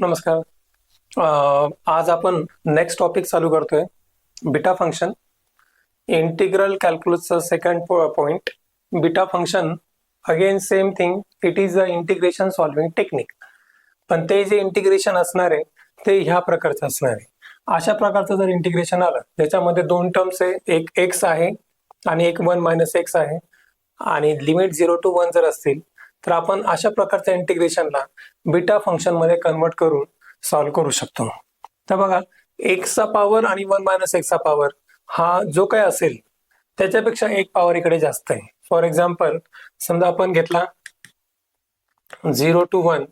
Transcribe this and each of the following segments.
नमस्कार. आज आपण नेक्स्ट टॉपिक चालू करतोय, बीटा फंक्शन. इंटिग्रल कॅल्क्युलसचा second point. Beta function again same thing, it is a integration solving technique. पण ते जे इंटिग्रेशन असणार आहे ते ह्या प्रकारचं असणार आहे. अशा प्रकारचं जर इंटिग्रेशन आलं ज्याच्यामध्ये दोन टर्म्स आहे, एक एक्स आहे आणि एक 1 मायनस एक्स आहे, आणि लिमिट 0 to 1 जर असतील तर आपण अशा प्रकारच्या इंटिग्रेशनला बीटा फंक्शन मध्ये कन्वर्ट करून सॉल्व्ह करू शकतो. तर बघा, एक्सचा पॉवर आणि 1 मायनस एक्सचा पॉवर हा जो काय असेल त्याच्यापेक्षा एक पॉवर इकडे जास्त आहे. फॉर एक्झाम्पल, समजा आपण घेतला 0 to 1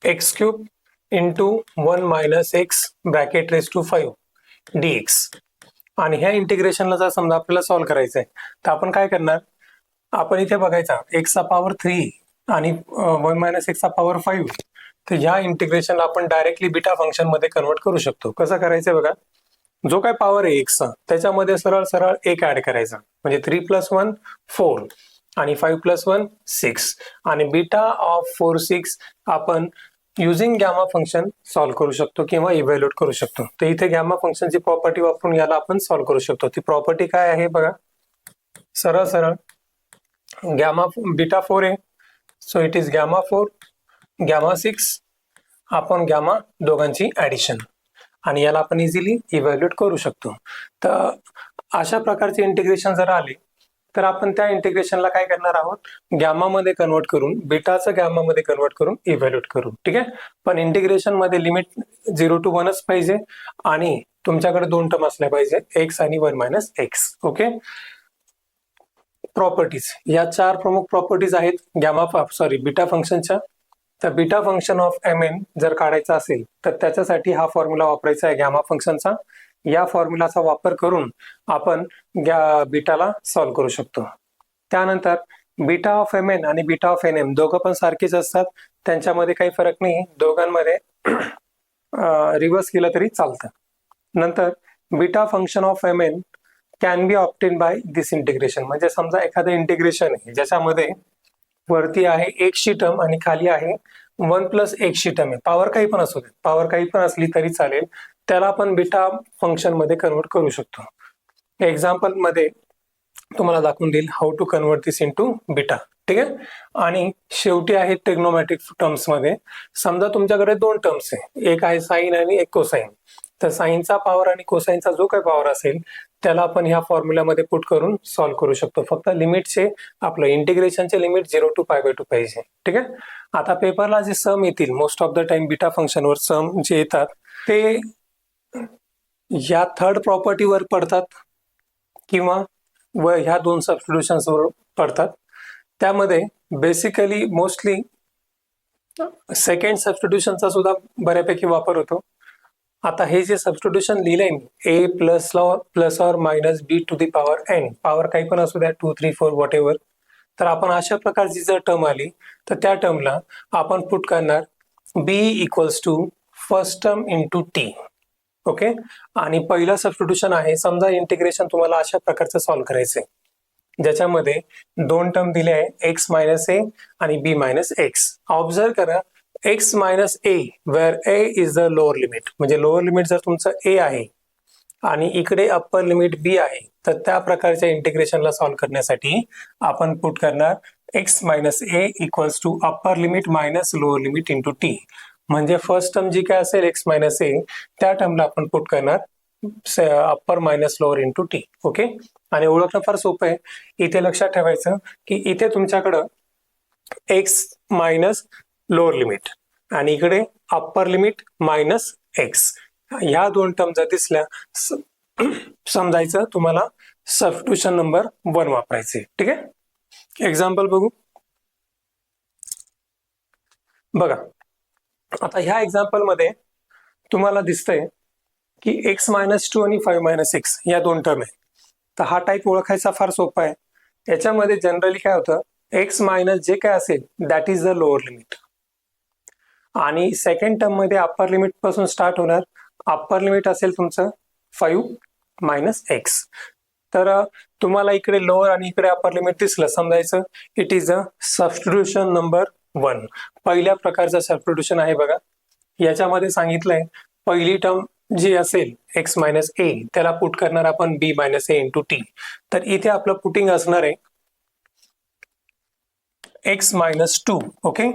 x cube into 1 minus x bracket raise to 5 dx, आणि ह्या इंटिग्रेशनला जर समजा आपल्याला सॉल्व्ह करायचं आहे तर आपण काय करणार, आपण इथे बघायचा एक्सचा पॉवर 3 आणि 1 मायनस एक्सचा पॉवर 5. तर ह्या इंटिग्रेशनला आपण डायरेक्टली बीटा फंक्शन मध्ये कन्वर्ट करू शकतो. कसं करायचंय बघा, जो काय पॉवर आहे एक्सचा त्याच्यामध्ये सरळ सरळ एक ऍड करायचा, म्हणजे 3 + 1 4 आणि 5 + 1 6, आणि बीटा ऑफ 4 6 आपण युझिंग गॅमा फंक्शन सॉल्व्ह करू शकतो किंवा इव्हॅल्युएट करू शकतो. तर इथे गॅमा फंक्शनची प्रॉपर्टी वापरून याला आपण सॉल्व्ह करू शकतो. ती प्रॉपर्टी काय आहे बघा, सरळ सरळ गॅमा बीटा 4 आहे, so it is gamma 4 gamma 6 आपण गॅमा दोघांची ऍडिशन, आणि याला आपण इझिली इव्हॅल्युएट करू शकतो. तर अशा प्रकारचे इंटिग्रेशन जर आले तर आपण त्या इंटिग्रेशनला काय करणार आहोत, गॅमा मध्ये कन्वर्ट करून, बीटाचं गॅमा मध्ये कन्वर्ट करून इव्हॅल्युएट करू. ठीक आहे, पण इंटिग्रेशन मध्ये लिमिट 0 to 1 पाहिजे आणि तुमच्याकडे दोन टर्म असल्या पाहिजे, एक्स आणि 1 मायनस एक्स. ओके, प्रॉपर्टीज, या चार प्रमुख प्रॉपर्टीज आहेत बीटा फंक्शनच्या. तर बीटा फंक्शन ऑफ mn जर काढायचा असेल तर त्याच्यासाठी हा फॉर्म्युला वापरायचा आहे गॅमा फंक्शनचा. या फॉर्म्युलाचा वापर करून आपण बीटाला सॉल्व्ह करू शकतो. त्यानंतर बीटा ऑफ mn आणि बीटा ऑफ nm दोघं पण सारखेच असतात, त्यांच्यामध्ये काही फरक नाही, दोघांमध्ये रिव्हर्स केलं तरी चालतं. नंतर beta function of mn can be obtain by this integration. म्हणजे समजा एखादं इंटिग्रेशन आहे ज्याच्यामध्ये वरती आहे एक्सची टर्म आणि खाली आहे 1 + एक्सची टर्म आहे, पॉवर काही पण असू दे, पॉवर काही पण असली तरी चालेल, त्याला आपण बीटा फंक्शन मध्ये कन्वर्ट करू शकतो. एक्झाम्पल मध्ये तुम्हाला दाखवून देईल how to convert this into beta. ठीक आहे, आणि शेवटी आहे ट्रिग्नोमेट्रिक टर्म्स मध्ये. समजा तुमच्याकडे दोन टर्म्स आहे, एक आहे साइन आणि एक कोसाइन. तर साइनचा पॉवर आणि कोसाइनचा जो काही पॉवर असेल त्याला आपण ह्या फॉर्म्युलामध्ये पुट करून सॉल्व्ह करू शकतो. फक्त लिमिटचे आपलं इंटिग्रेशनचे लिमिट 0 to π/2 पाहिजे. ठीक आहे, आता पेपरला जे सम येतील most of the time beta फंक्शनवर सम जे येतात ते या थर्ड प्रॉपर्टीवर पडतात किंवा ह्या दोन सबस्टिट्यूशन्सवर पडतात. त्यामध्ये बेसिकली मोस्टली सेकंड सबस्टिट्यूशनचा सुद्धा बऱ्यापैकी वापर होतो. आता हे जे सबस्टिट्यूशन लिहिलंय मी, a plus or minus b to the power n, power काही पण असू द्या, 2 3 4 वॉट एव्हर. तर आपण अशा प्रकारची जर टर्म आली तर त्या टर्मला आपण पुट करणार b = first term into t. Okay, आणि पहिलं सबस्टिट्यूशन आहे, समजा इंटिग्रेशन तुम्हाला अशा प्रकारचं सॉल्व्ह करायचंय ज्याच्यामध्ये दोन टर्म दिले आहे, x मायनस a आणि b मायनस एक्स. ऑब्झर्व करा, x minus a where a is the lower limit, म्हणजे लोअर लिमिट जर तुमचं a आहे आणि इकडे अप्पर लिमिट b आहे तर त्या प्रकारच्या इंटिग्रेशनला सॉल्व्ह करण्यासाठी आपण पुट करणार x minus a = upper limit minus lower limit into t. म्हणजे फर्स्ट टर्म जी काय असेल x मायनस a, त्या टर्मला आपण पुट करणार upper minus lower into t. Okay, आणि ओळखणं फार सोपं आहे. इथे लक्षात ठेवायचं की इथे तुमच्याकडं x मायनस लोअर लिमिट आणि इकडे अप्पर लिमिट मायनस एक्स, ह्या दोन टर्म जर दिसल्या समजायचं तुम्हाला सबस्टिट्यूशन नंबर 1 वापरायचे. ठीक आहे, एक्झाम्पल बघू. बघा, आता ह्या एक्झाम्पल मध्ये तुम्हाला दिसतंय की x मायनस 2 आणि 5 मायनस एक्स या दोन टर्म आहे. तर हा टाईप ओळखायचा फार सोपा आहे. याच्यामध्ये जनरली काय होतं, x मायनस जे काय असेल that is the lower limit, आणि सेकंड टर्म मध्ये अप्पर लिमिट पासून स्टार्ट होणार. अप्पर लिमिट असेल तुमचं 5 मायनस एक्स. तर तुम्हाला इकडे लोअर आणि इकडे अप्पर लिमिट दिसलं, समजायचं it is a substitution number 1. पहिल्या प्रकारचं सबस्टिट्यूशन आहे बघा, याच्यामध्ये सांगितलंय पहिली टर्म जी असेल x मायनस ए त्याला पुट करणार आपण b minus a into t. तर इथे आपलं पुटिंग असणार आहे x minus two. Okay,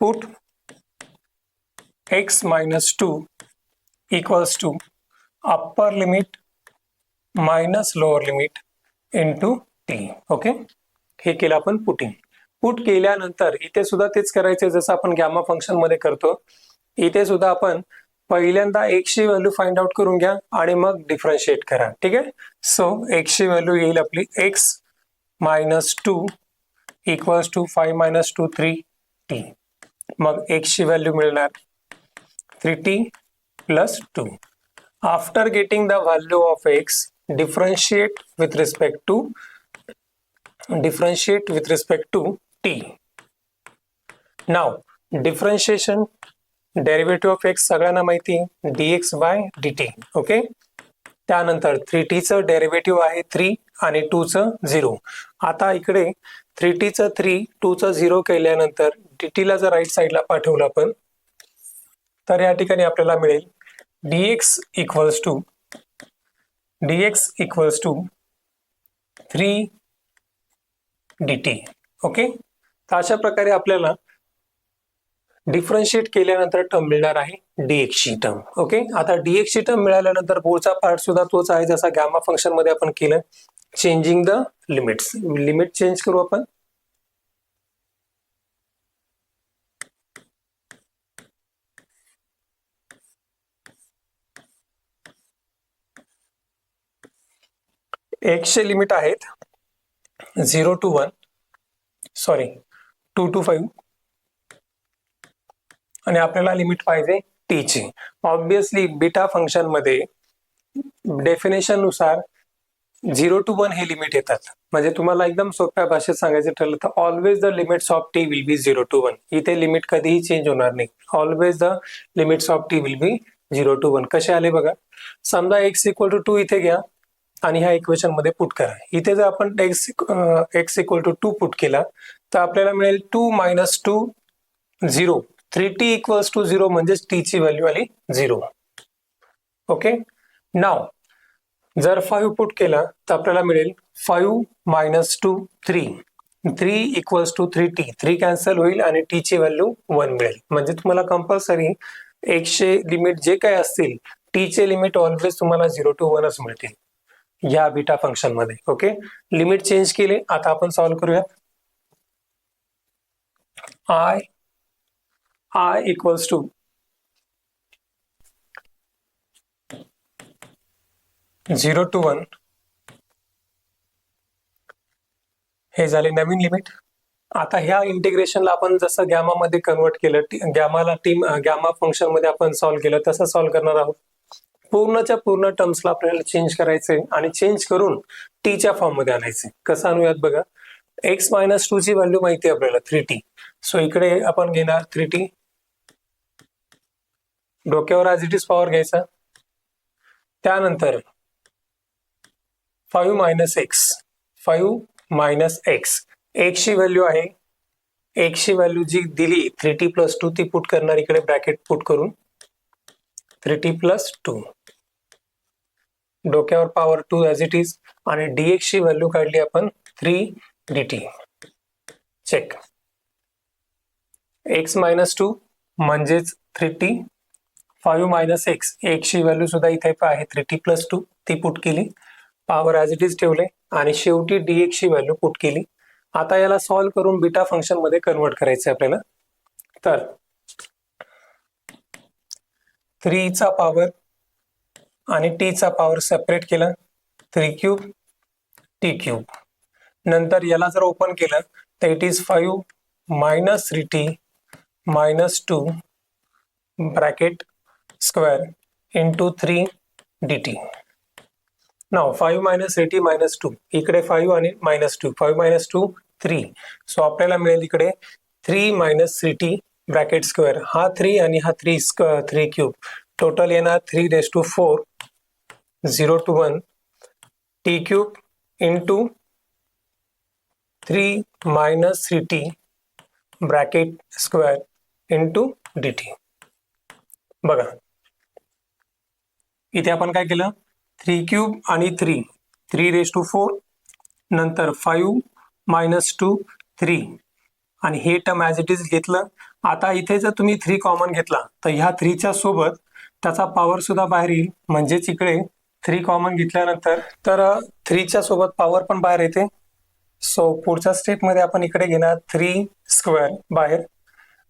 put x minus two equals to upper limit minus lower limit into t. Okay, हे केलं आपण पुटिंग. पुट केल्यानंतर इथे सुद्धा तेच करायचे जसं आपण गॅमा फंक्शन मध्ये करतो. इथे सुद्धा आपण पहिल्यांदा x ची व्हॅल्यू फाइंड आउट करून घ्या आणि मग डिफरन्शिएट करा. ठीक आहे. सो x ची व्हॅल्यू येईल आपली x minus two equals to 5 minus two 3t. मग x ची व्हॅल्यू मिळणार 3t plus 2. After getting the value of x, differentiate with respect to t. Now differentiation derivative of x सगळ्यांना माहिती dx by dt. Okay, त्यानंतर 3t चं derivative आहे 3 आणि 2 चं 0. आता इकडे 3t चं 3 2 चं 0 केल्यानंतर dt ला जर राईट साईडला पाठवलं आपण तर या ठिकाणी आपल्याला मिळेल dx equals to 3 dt. Okay, तर अशा प्रकारे आपल्याला डिफरन्शिएट केल्यानंतर टर्म मिळणार आहे dx ची टर्म. ओके, आता dx ची टर्म मिळाल्यानंतर पुढचा पार्ट सुद्धा तोच आहे जसा गॅमा फंक्शन मध्ये आपण केलं, changing the limits. Limit change करू आपण. x चे लिमिट आहेत 0 to 1, सॉरी 2 to 5 आणि आपल्याला लिमिट पाहिजे t ची. ऑब्विसली बीटा फंक्शन मध्ये डेफिनेशन नुसार 0 to 1 हे लिमिट येतात. म्हणजे तुम्हाला एकदम सोप्या भाषेत सांगायचं ठरलं तर always the limits of t will be 0 to 1. इथे लिमिट कधीही चेंज होणार नाही. Always the limits of t will be 0 to 1. कसे आले बघा. समजा x इक्वल टू 2 इथे घ्या आणि ह्या इक्वेशन मध्ये पुट करा. इथे जर आपण x इक्वल टू 2 पुट केला तर आपल्याला मिळेल 2 मायनस 2 0. 3t इक्वल्स टू 0 म्हणजेच t ची व्हॅल्यू आली 0. ओके, नाव जर 5 पुट केला तर आपल्याला मिळेल 5 minus 2 3. 3 equals to 3t. 3 cancel होईल आणि t ची व्हॅल्यू 1 मिळेल. म्हणजे तुम्हाला कंपल्सरी x चे लिमिट जे काही असतील t चे लिमिट ऑलवेज तुम्हाला 0 to 1 च मिळतील या बीटा फंक्शन मध्ये. ओके, लिमिट चेंज केले. आता आपण सॉल्व्ह करूया. I इक्वल्स टू 0 to 1 हे झाले नवीन लिमिट. आता ह्या इंटिग्रेशनला आपण जसं गॅमा मध्ये कन्वर्ट केलं, गॅमा फंक्शन मध्ये आपण सॉल्व्ह केलं तसं सॉल्व्ह करणार आहोत. पूर्णच्या पूर्ण टर्म्सला आपल्याला चेंज करायचे आणि चेंज करून टी च्या फॉर्म मध्ये आणायचे. कसं आणूयात बघा. x मायनस 2 ची व्हॅल्यू माहिती आहे आपल्याला 3t. सो इकडे आपण घेणार 3t. डोक्यावर ॲज इट इज पॉवर घ्यायचा. त्यानंतर 5 minus x. 5 minus x. x ची व्हॅल्यू आहे, x ची व्हॅल्यू जी दिली 3t प्लस 2 ती पुट करणार इकडे ब्रॅकेट पुट करून 3t प्लस 2. डोक्यावर पॉवर 2 ॲज इट इज आणि dx ची व्हॅल्यू काढली आपण 3 dt. चेक. x मायनस 2 म्हणजेच 3t. 5 minus x. x ची व्हॅल्यू सुद्धा इथे आहे 3t प्लस 2 ती पुट केली. पॉवर ॲज इट इज ठेवले आणि शेवटी dx ची व्हॅल्यू पुट केली. आता याला सॉल्व्ह करून बीटा फंक्शन मध्ये कन्वर्ट करायचं आपल्याला. तर 3 चा पॉवर आणि t चा पॉवर सेपरेट केला. 3 क्यूब t क्यूब. नंतर याला जर ओपन केलं तर it is 5 minus 3t minus 2 bracket square into 3 dt. Now 5 minus 3t minus 2. इकडे 5 आणि मायनस 2. 5 मायनस 2 3. सो आपल्याला मिळेल इकडे 3 मायनस 3t ब्रॅकेट स्क्वेअर. हा 3 आणि हा 3 क्यूब. टोटल येणार 3 raise to 4 0 to 1 t cube into 3 minus 3t bracket square into dt. बघा इथे आपण काय केलं, 3 क्यूब आणि 3 नंतर 5 - 2 3 आणि हे टर्म ॲज इट इज घेतलं. आता इथे जर तुम्ही 3 कॉमन घेतला तर ह्या 3च्या सोबत त्याचा पॉवर सुद्धा बाहेर येईल, म्हणजेच इकडे 3 कॉमन घेतल्यानंतर तर 3च्या सोबत पॉवर पण बाहेर येते. सो पुढच्या स्टेपमध्ये आपण इकडे घेणार 3 स्क्वेअर बाहेर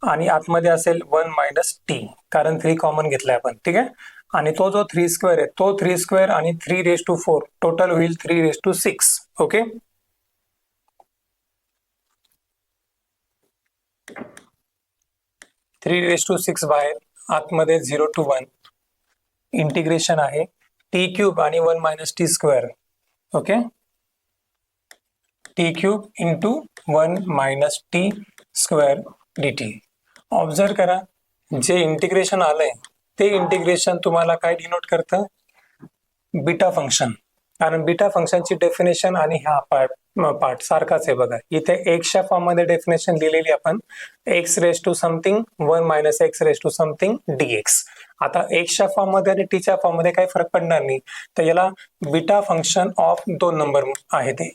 आणि आतमध्ये असेल 1 - t, कारण 3 कॉमन घेतलाय आपण. ठीक आहे, आणि तो जो 3 स्क्वेअर आहे तो 3 स्क्वेअर आणि 3⁴ टोटल होईल 3⁶. ओके, 3⁶ बाहेर, आतमध्ये 0 to 1 इंटिग्रेशन आहे t क्यूब आणि 1 - t square. Okay, t cube into 1 - t square dt. Observe करा, जे इंटिग्रेशन आलंय ते इंटिग्रेशन तुम्हाला काय डिनोट करतं, बीटा फंक्शन. कारण बीटा फंक्शनची डेफिनेशन आणि हा पार्ट सारखाच आहे. बघा इथे एक्सच्या फॉर्म मध्ये डेफिनेशन लिहिलेली आपण, x⁻समथिंग 1 - x⁻समथिंग dx. आता एक्सच्या फॉर्म मध्ये आणि टीच्या फॉर्म मध्ये काही फरक पडणार नाही, तर याला बीटा फंक्शन ऑफ 2 नंबर आहे ते.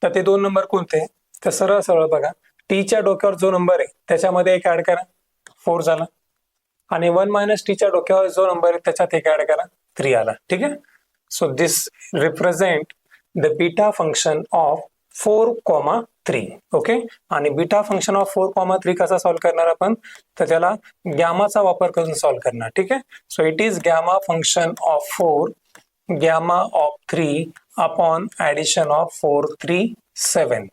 तर ते 2 नंबर कोणते, तर सरळ सरळ बघा, टीच्या डोक्यावर जो नंबर आहे त्याच्यामध्ये एक ऍड करा, 4 झाला, आणि 1 - टीच्या डोक्यावर जो नंबर आहे त्याच्यात एक ऍड करा, 3 आला. ठीक आहे, so this represent the beta function of 4,3. Okay, आणि बीटा फंक्शन ऑफ 4,3 कसा सॉल्व्ह करणार आपण, तर त्याला गॅमाचा वापर करून सॉल्व्ह करणार. ठीक आहे, so it is gamma function of 4 gamma of 3 upon addition of 4 3 7.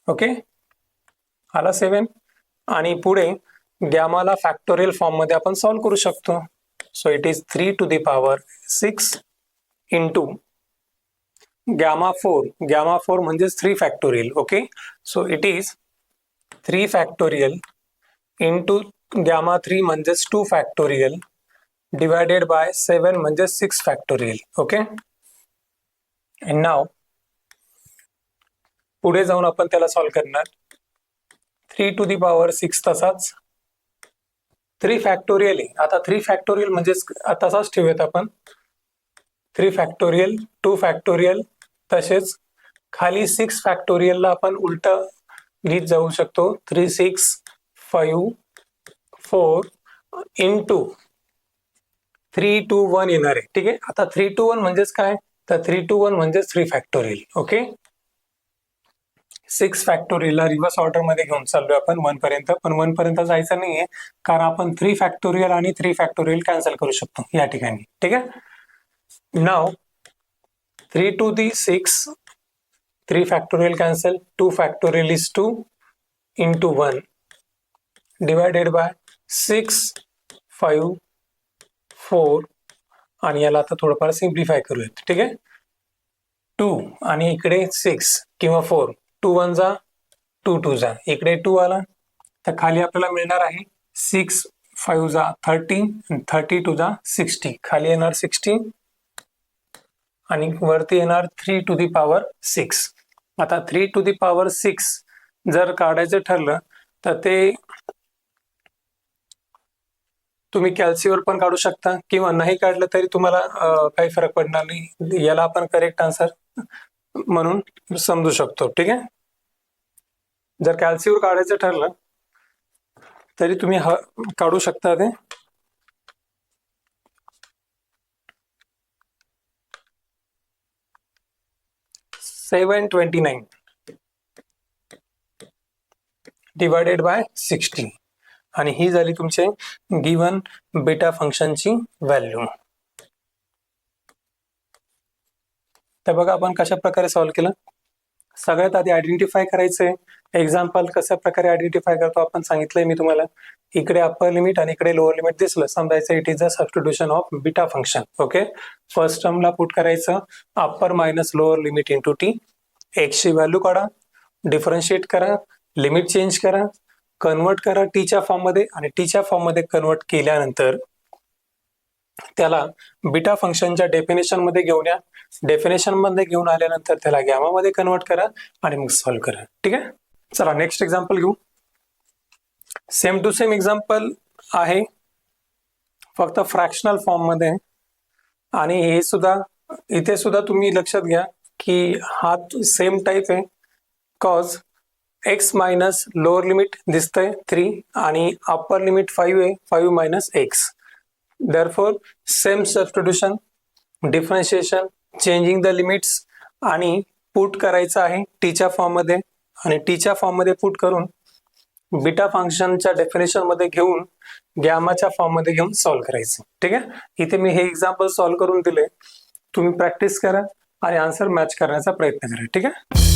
Okay, आला 7, आणि पुढे गॅमाला फॅक्टोरियल फॉर्म मध्ये आपण सॉल्व्ह करू शकतो. So it is 3⁶ into gamma 4 म्हणजेच 3 factorial. Okay, so it is 3 factorial into gamma 3 म्हणजेच 2 फॅक्टोरियल डिवायडेड बाय 7 म्हणजे 6 फॅक्टोरियल. ओके, अँड नाव पुढे जाऊन आपण त्याला सॉल्व्ह करणार. 3⁶ तसाच 3 फॅक्टोरियल आहे. आता 3 फॅक्टोरियल म्हणजेच तसाच ठेवूयात आपण, 3 फॅक्टोरियल 2 फॅक्टोरियल, तसेच खाली 6 फॅक्टोरियलला आपण उलट घेत जाऊ शकतो. 3 6 5 4 इंटू 3 2 1 येणार आहे. ठीक आहे, आता 3 2 1 म्हणजेच काय, तर 3 2 1 म्हणजेच 3 फॅक्टोरियल. ओके, 6 फॅक्टोरियलला रिव्हर्स ऑर्डर मध्ये घेऊन चाललोय आपण 1 पर्यंत, पण 1 पर्यंत जायचं नाहीये, कारण आपण 3 फॅक्टोरियल आणि 3 फॅक्टोरियल कॅन्सल करू शकतो या ठिकाणी. ठीक आहे, नाव 3 to the 6 3 factorial cancel, 2 factorial is 2 into 1 divided by 6 5 4, आणि याला आता थोडंफार सिम्प्लिफाय करूयात. ठीक आहे, 2 आणि इकडे 6 किंवा 4, 2 1 जा 2 2 जा, इकडे 2 आला, तर खाली आपल्याला मिळणार आहे 6 5 जा 30, 30 2 जा 60, खाली येणार 60 आणि वरती येणार 3⁶. आता 3⁶ जर काढायचं ठरलं तर ते तुम्ही कॅल्सीवर पण काढू शकता, किंवा नाही काढलं तरी तुम्हाला काही फरक पडणार नाही. याला आपण करेक्ट आन्सर म्हणून समजू शकतो. ठीक आहे, जर कॅल्सीवर काढायचं ठरलं तरी तुम्ही काढू शकता ते. 729 डिवायडेड बाय 60, आणि ही झाली तुमचे गिवन बीटा फंक्शनची व्हॅल्यू. तर बघा आपण कशा प्रकारे सॉल्व्ह केलं. सगळ्यात आधी आयडेंटिफाय करायचंय. एक्झाम्पल कशा प्रकारे आयडेंटिफाय करतो आपण सांगितलंय मी तुम्हाला. इकडे अप्पर लिमिट आणि इकडे लोअर लिमिट दिसलं, समजायचं it is a substitution of beta function. Okay, first टर्मला पुट करायचं upper minus lower limit into T. एक्सची व्हॅल्यू काढा, डिफरन्शिएट करा, लिमिट चेंज करा, कन्वर्ट करा टीच्या फॉर्म मध्ये, आणि टीच्या फॉर्म मध्ये कन्वर्ट केल्यानंतर त्याला बीटा फंक्शनच्या डेफिनेशन मध्ये घेऊन या. डेफिनेशन मध्ये घेऊन आल्यानंतर त्याला गॅमा मध्ये कन्वर्ट करा आणि मग सॉल्व्ह करा. ठीक आहे, चला नेक्स्ट एक्झाम्पल घेऊ. सेम टू सेम एक्झाम्पल आहे, फक्त फ्रॅक्शनल फॉर्म मध्ये. आणि हे सुद्धा इथे सुद्धा तुम्ही लक्षात घ्या की हा सेम टाईप आहे, cos x minus lower limit दिसतंय 3 आणि अप्पर लिमिट 5 आहे, 5 minus x. Therefore same substitution, differentiation, changing the limits आणि पुट करायचं आहे टीच्या फॉर्म मध्ये, आणि टीच्या फॉर्म मध्ये पुट करून बीटा फंक्शनच्या डेफिनेशन मध्ये घेऊन गॅमाच्या फॉर्म मध्ये घेऊन सॉल्व्ह करायचं. ठीक आहे, इथे मी हे एक्झाम्पल सॉल्व्ह करून दिले, तुम्ही प्रॅक्टिस करा आणि आन्सर मॅच करण्याचा प्रयत्न करा. ठीक आहे.